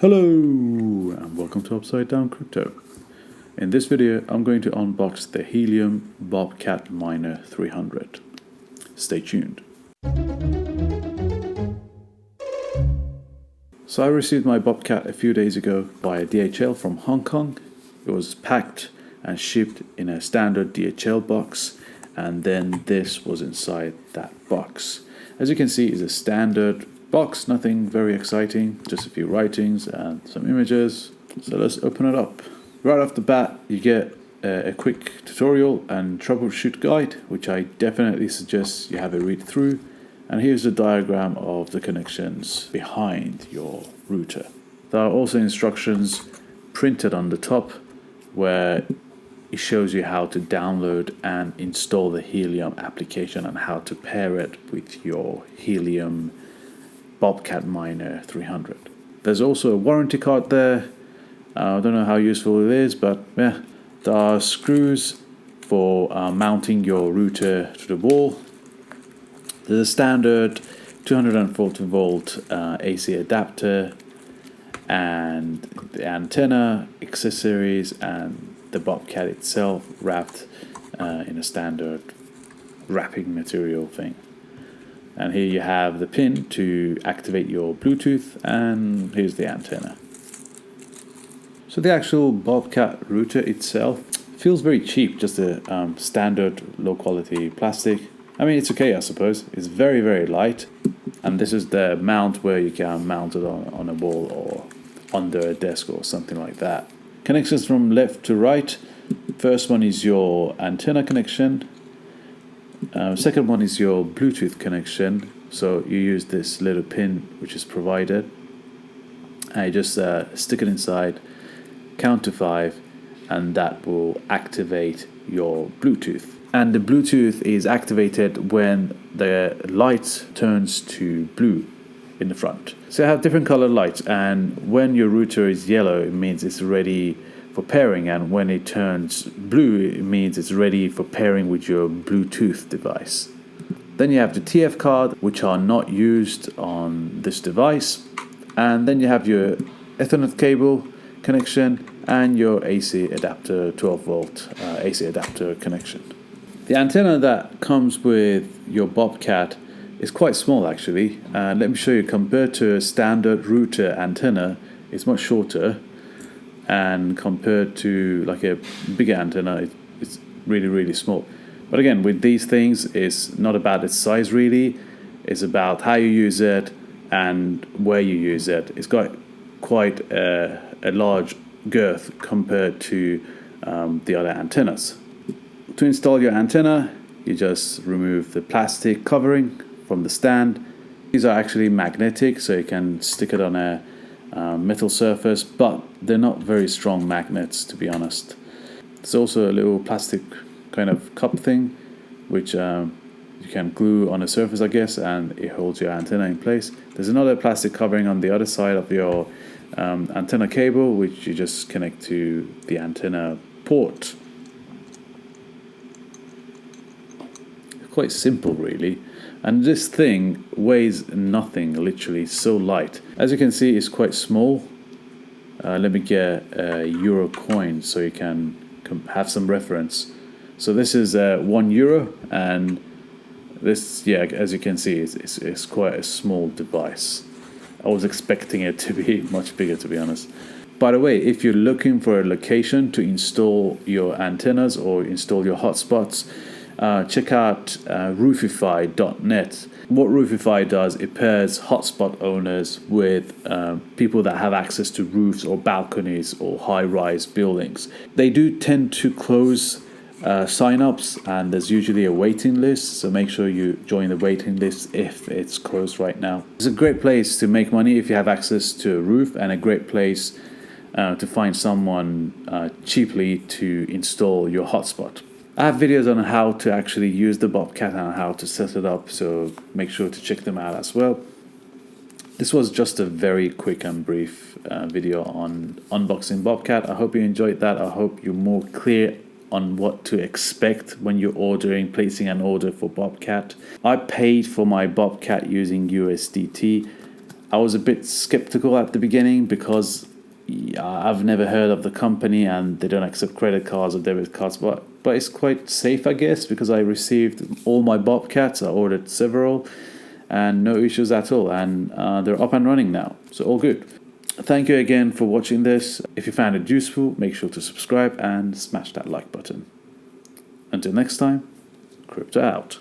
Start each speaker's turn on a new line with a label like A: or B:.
A: Hello and welcome to UpsideDownCrypto. In this video I'm going to unbox the Helium Bobcat Miner 300. Stay tuned. So I received my Bobcat a few days ago via DHL from Hong Kong. It was packed and shipped in a standard DHL box, and then this was inside that box. As you can see, it's a standard box, nothing very exciting, just a few writings and some images. So let's open it up. Right off the bat, you get a quick tutorial and troubleshoot guide, which I definitely suggest you have a read through. And here's a diagram of the connections behind your router. There are also instructions printed on the top where it shows you how to download and install the Helium application and how to pair it with your Helium Bobcat Miner 300. There's also a warranty card there. I don't know how useful it is, but yeah, there are screws for mounting your router to the wall. There's a standard 240 volt AC adapter, and the antenna, accessories, and the Bobcat itself wrapped in a standard wrapping material thing. And here you have the pin to activate your Bluetooth, and here's the antenna. So the actual Bobcat router itself feels very cheap, just a standard low quality plastic. I mean, it's okay, I suppose. It's very, very light. And this is the mount where you can mount it on a wall or under a desk or something like that. Connections from left to right. First one is your antenna connection. Second one is your Bluetooth connection. So you use this little pin which is provided. And you just stick it inside, count to 5, and that will activate your Bluetooth. And the Bluetooth is activated when the light turns to blue in the front. So you have different colored lights, and when your router is yellow, it means it's ready for pairing, and when it turns blue, it means it's ready for pairing with your Bluetooth device. Then you have the TF card, which are not used on this device, and then you have your Ethernet cable connection and your AC adapter, 12 volt AC adapter connection. The antenna that comes with your Bobcat is quite small actually. Let me show you. Compared to a standard router antenna, it's much shorter, and compared to like a bigger antenna, it's really, really small. But again, with these things, it's not about its size really. It's about how you use it and where you use it. It's got quite a large girth compared to the other antennas. To install your antenna, you just remove the plastic covering from the stand. These are actually magnetic, so you can stick it on a metal surface, but they're not very strong magnets, to be honest. There's also a little plastic kind of cup thing, which you can glue on a surface, I guess, and it holds your antenna in place. There's another plastic covering on the other side of your antenna cable, which you just connect to the antenna port. Quite simple really, and this thing weighs nothing, literally so light. As you can see, it's quite small. Let me get a euro coin so you can have some reference. So this is €1, and this, yeah, as you can see, it's quite a small device. I was expecting it to be much bigger, to be honest. By the way, if you're looking for a location to install your antennas or install your hotspots, check out roofify.net. What Roofify does, it pairs hotspot owners with people that have access to roofs or balconies or high-rise buildings. They do tend to close sign-ups, and there's usually a waiting list, so make sure you join the waiting list if it's closed right now. It's a great place to make money if you have access to a roof, and a great place to find someone cheaply to install your hotspot. I have videos on how to actually use the Bobcat and how to set it up, so make sure to check them out as well. This was just a very quick and brief video on unboxing Bobcat. I hope you enjoyed that. I hope you're more clear on what to expect when you're placing an order for Bobcat. I paid for my Bobcat using USDT. I was a bit skeptical at the beginning because I've never heard of the company and they don't accept credit cards or debit cards, but it's quite safe, I guess, because I received all my Bobcats. I ordered several and no issues at all, and they're up and running now, so all good. Thank you again for watching this. If you found it useful, make sure to subscribe and smash that like button. Until next time, crypto out.